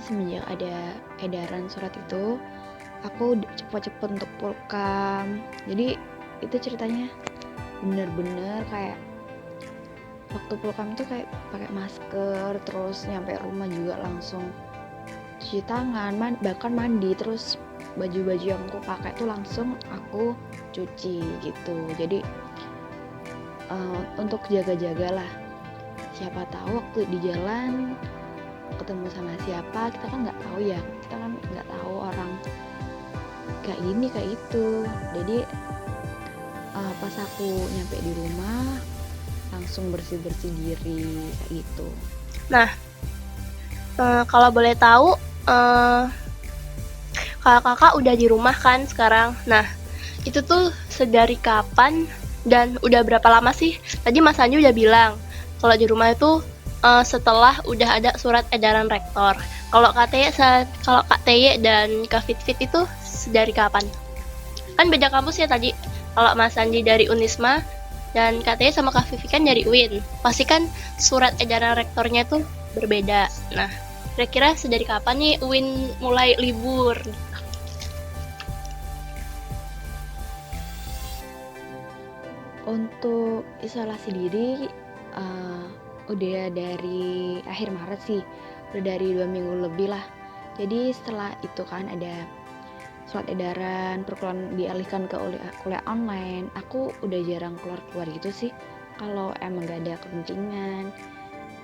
semenjak ada edaran surat itu, aku cepet-cepet untuk pulkam. Jadi itu ceritanya bener-bener kayak waktu pulkam itu kayak pakai masker, terus nyampe rumah juga langsung cuci tangan, bahkan mandi, terus baju-baju yang aku pakai tuh langsung aku cuci gitu. Jadi untuk jaga-jaga lah, siapa tahu waktu di jalan ketemu sama siapa, kita kan nggak tahu ya, kita kan nggak tahu orang kayak gini kayak itu. Jadi pas aku nyampe di rumah langsung bersih-bersih diri kayak gitu. Nah, kalau boleh tahu, kalau kakak udah di rumah kan sekarang. Nah, itu tuh sedari kapan dan udah berapa lama sih? Tadi Mas Anju udah bilang kalau di rumah itu setelah udah ada surat edaran rektor. Kalau Kak Teye dan Kak Fit itu sedari kapan? Kan beda kampus ya tadi. Kalau Mas Andi dari Unisma dan Kak Teye sama Kak Vivi kan dari UIN. Pasti kan surat edaran rektornya tuh berbeda. Nah, kira-kira sedari kapan nih UIN mulai libur? Untuk isolasi diri udah dari akhir Maret sih, udah dari 2 minggu lebih lah. Jadi setelah itu kan ada surat edaran perkuliahan dialihkan ke kuliah online, aku udah jarang keluar gitu sih kalau emang gak ada kepentingan.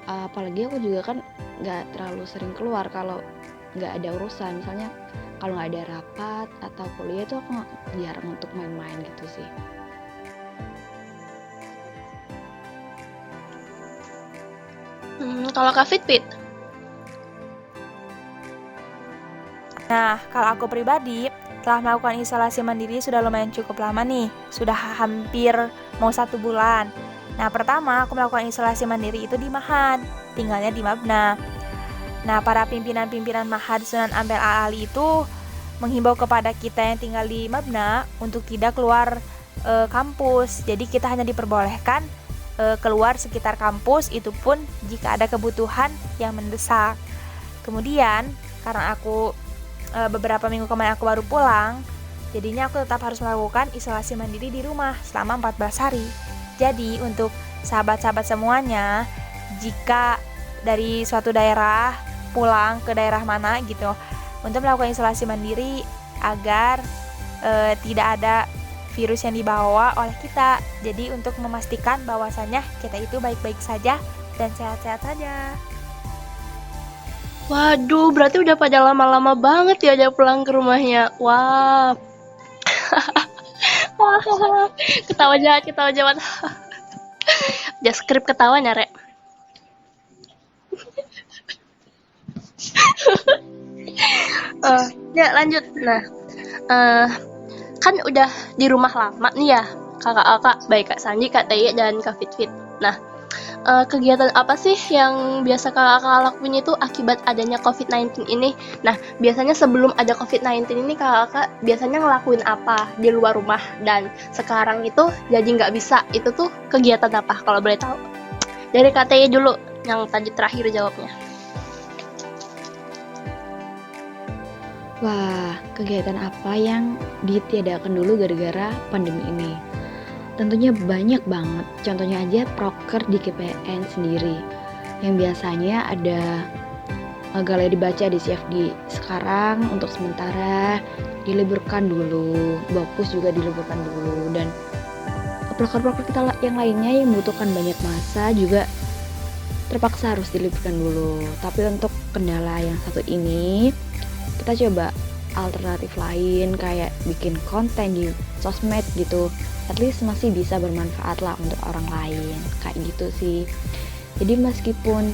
Apalagi aku juga kan gak terlalu sering keluar kalau gak ada urusan, misalnya kalau gak ada rapat atau kuliah itu aku jarang untuk main-main gitu sih. Kalau Kak Fit? Nah, kalau aku pribadi, telah melakukan isolasi mandiri sudah lumayan cukup lama nih. Sudah hampir mau 1 bulan. Nah, pertama aku melakukan isolasi mandiri itu di Mahad, tinggalnya di Mabna. Nah, para pimpinan-pimpinan Mahad Sunan Ampel Al-Ali itu menghimbau kepada kita yang tinggal di Mabna untuk tidak keluar kampus. Jadi kita hanya diperbolehkan keluar sekitar kampus, itu pun jika ada kebutuhan yang mendesak. Kemudian, karena aku beberapa minggu kemarin aku baru pulang, jadinya aku tetap harus melakukan isolasi mandiri di rumah selama 14 hari. Jadi untuk sahabat-sahabat semuanya, jika dari suatu daerah pulang ke daerah mana gitu, untuk melakukan isolasi mandiri agar tidak ada virus yang dibawa oleh kita. Jadi untuk memastikan bahwasannya kita itu baik-baik saja dan sehat-sehat saja. Waduh, berarti udah pada lama-lama banget ya dia pulang ke rumahnya. Wah. Ketawa jahat. Udah skrip ketawanya, Rek. Ya lanjut. Nah, kan udah di rumah lama nih ya, kakak-kakak, baik Kak Sanji, Kak Teye, dan Kak Fit. Nah, kegiatan apa sih yang biasa kakak lakuin itu akibat adanya COVID-19 ini? Nah, biasanya sebelum ada COVID-19 ini kakak biasanya ngelakuin apa di luar rumah? Dan sekarang itu jadi nggak bisa, itu tuh kegiatan apa kalau boleh tahu? Dari Kak Teye dulu, yang tadi terakhir jawabnya. Wah, kegiatan apa yang ditiadakan dulu gara-gara pandemi ini? Tentunya banyak banget. Contohnya aja proker di KPN sendiri, yang biasanya ada galeri baca di CFD. Sekarang untuk sementara diliburkan dulu, Bapus juga diliburkan dulu, dan proker-proker kita yang lainnya yang membutuhkan banyak masa juga terpaksa harus diliburkan dulu. Tapi untuk kendala yang satu ini, kita coba alternatif lain kayak bikin konten di sosmed gitu, at least masih bisa bermanfaat lah untuk orang lain kayak gitu sih. Jadi meskipun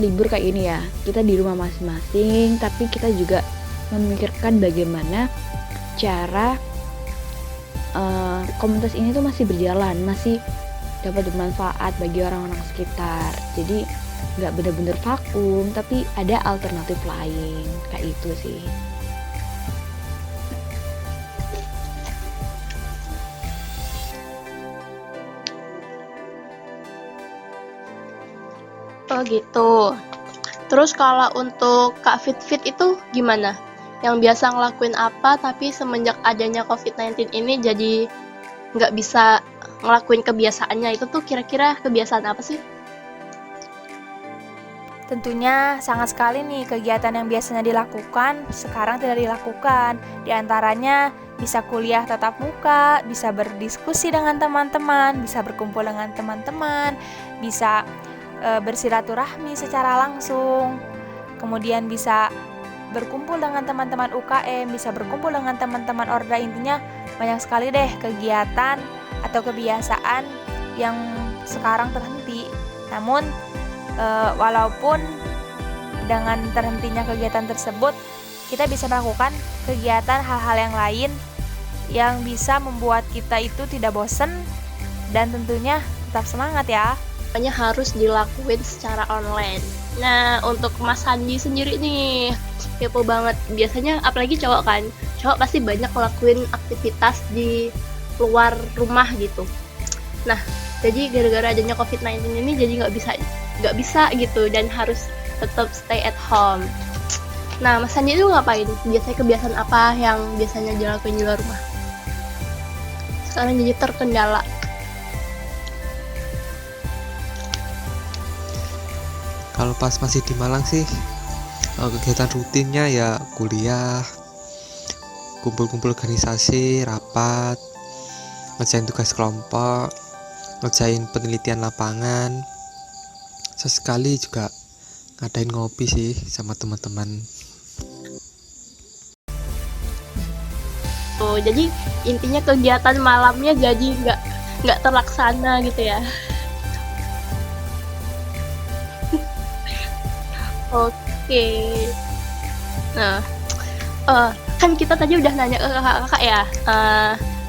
libur kayak ini ya, kita di rumah masing-masing, tapi kita juga memikirkan bagaimana cara komunitas ini tuh masih berjalan, masih dapat bermanfaat bagi orang-orang sekitar. Jadi nggak bener-bener vakum, tapi ada alternatif lain kayak itu sih. Oh gitu. Terus kalau untuk Kak Fit itu gimana? Yang biasa ngelakuin apa tapi semenjak adanya COVID-19 ini jadi nggak bisa ngelakuin kebiasaannya, itu tuh kira-kira kebiasaan apa sih? Tentunya sangat sekali nih kegiatan yang biasanya dilakukan sekarang tidak dilakukan. Di antaranya bisa kuliah tatap muka, bisa berdiskusi dengan teman-teman, bisa berkumpul dengan teman-teman, bisa bersilaturahmi secara langsung. Kemudian bisa berkumpul dengan teman-teman UKM, bisa berkumpul dengan teman-teman Orda. Intinya banyak sekali deh kegiatan atau kebiasaan yang sekarang terhenti. Namun walaupun dengan terhentinya kegiatan tersebut, kita bisa melakukan kegiatan hal-hal yang lain yang bisa membuat kita itu tidak bosan dan tentunya tetap semangat ya. Makanya harus dilakuin secara online. Nah, untuk Mas Handi sendiri nih, kepo banget. Biasanya apalagi cowok kan, cowok pasti banyak ngelakuin aktivitas di luar rumah gitu. Nah, jadi gara-gara adanya COVID-19 ini jadi nggak bisa gitu dan harus tetap stay at home. Nah, Mas Handi itu ngapain? Biasanya kebiasaan apa yang biasanya dilakuin di luar rumah? Sekarang jadi terkendala. Kalau pas masih di Malang sih, kegiatan rutinnya ya kuliah, kumpul-kumpul organisasi, rapat, ngerjain tugas kelompok, ngerjain penelitian lapangan, sesekali juga ngadain ngopi sih sama teman-teman. Oh, jadi intinya kegiatan malamnya jadi nggak terlaksana gitu ya. Oke. Nah, kan kita tadi udah nanya ke kakak-kakak ya.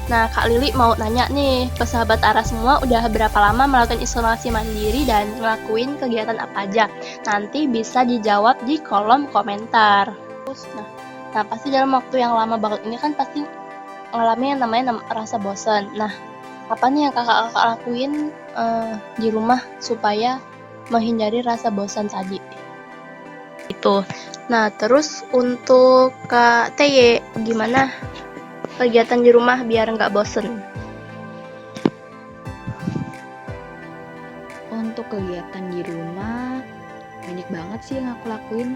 Nah, Kak Lili mau nanya nih ke sahabat Ara semua, udah berapa lama melakukan isolasi mandiri dan ngelakuin kegiatan apa aja? Nanti bisa dijawab di kolom komentar. Terus, nah pasti dalam waktu yang lama banget ini kan pasti ngalamin yang namanya rasa bosan. Nah, apa nih yang kakak-kakak lakuin di rumah supaya menghindari rasa bosan tadi? Itu. Nah, terus untuk Kak TY, gimana kegiatan di rumah biar nggak bosen? Untuk kegiatan di rumah banyak banget sih yang aku lakuin.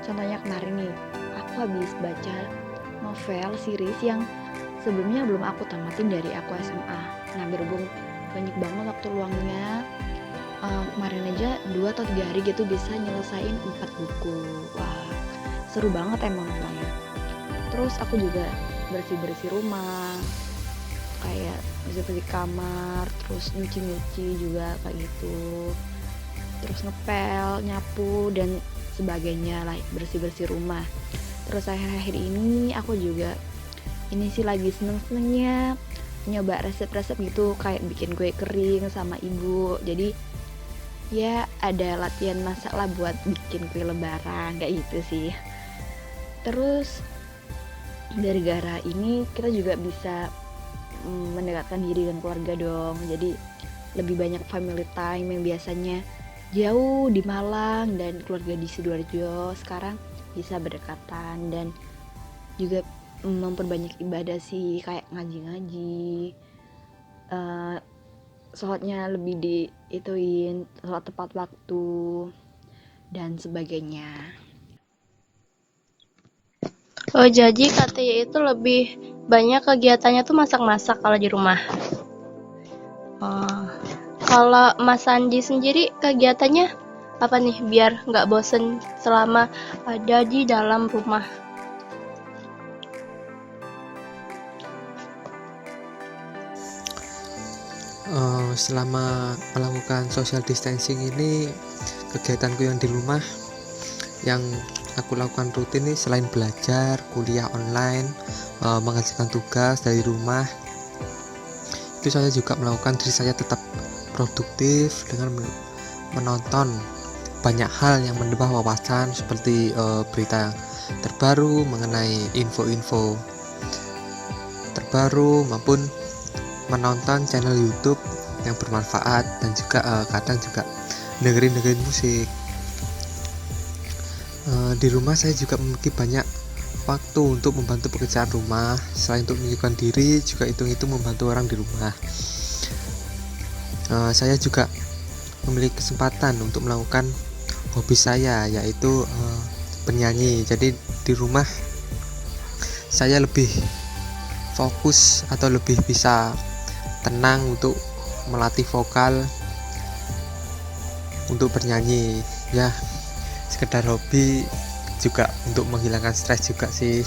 Contohnya kemarin nih, aku habis baca novel series yang sebelumnya belum aku tamatin dari aku SMA. Nah, berhubung banyak banget waktu luangnya, kemarin aja 2 atau 3 hari gitu bisa nyelesain 4 buku. Wah, seru banget emang novelnya. Terus aku juga bersih-bersih rumah, kayak bersih-bersih kamar, terus nyuci-nyuci juga kayak gitu, terus ngepel, nyapu dan sebagainya lah, bersih-bersih rumah. Terus akhir-akhir ini aku juga ini sih lagi seneng-senengnya nyoba resep-resep gitu, kayak bikin kue kering sama ibu. Jadi ya ada latihan masak lah buat bikin kue lebaran kayak gitu sih. Terus dari gara ini kita juga bisa mendekatkan diri dengan keluarga dong. Jadi lebih banyak family time yang biasanya jauh di Malang dan keluarga di Sidoarjo sekarang bisa berdekatan, dan juga memperbanyak ibadah sih, kayak ngaji-ngaji, sholatnya lebih diituin, sholat tepat waktu dan sebagainya. Oh, jadi katanya itu lebih banyak kegiatannya tuh masak-masak kalau di rumah. Oh. Kalau Mas Andi sendiri kegiatannya apa nih biar nggak bosen selama ada di dalam rumah? Selama melakukan social distancing ini, kegiatanku yang di rumah yang aku lakukan rutin nih, selain belajar, kuliah online, mengerjakan tugas dari rumah, itu saya juga melakukan diri saya tetap produktif dengan menonton banyak hal yang menambah wawasan, seperti berita terbaru mengenai info-info terbaru, maupun menonton channel YouTube yang bermanfaat, dan juga kadang juga dengerin musik. Di rumah saya juga memiliki banyak waktu untuk membantu pekerjaan rumah. Selain untuk menyibukkan diri, juga hitung-hitung membantu orang di rumah. Saya juga memiliki kesempatan untuk melakukan hobi saya, yaitu bernyanyi. Jadi di rumah saya lebih fokus atau lebih bisa tenang untuk melatih vokal untuk bernyanyi. Ya, sekedar hobi juga untuk menghilangkan stres juga sih.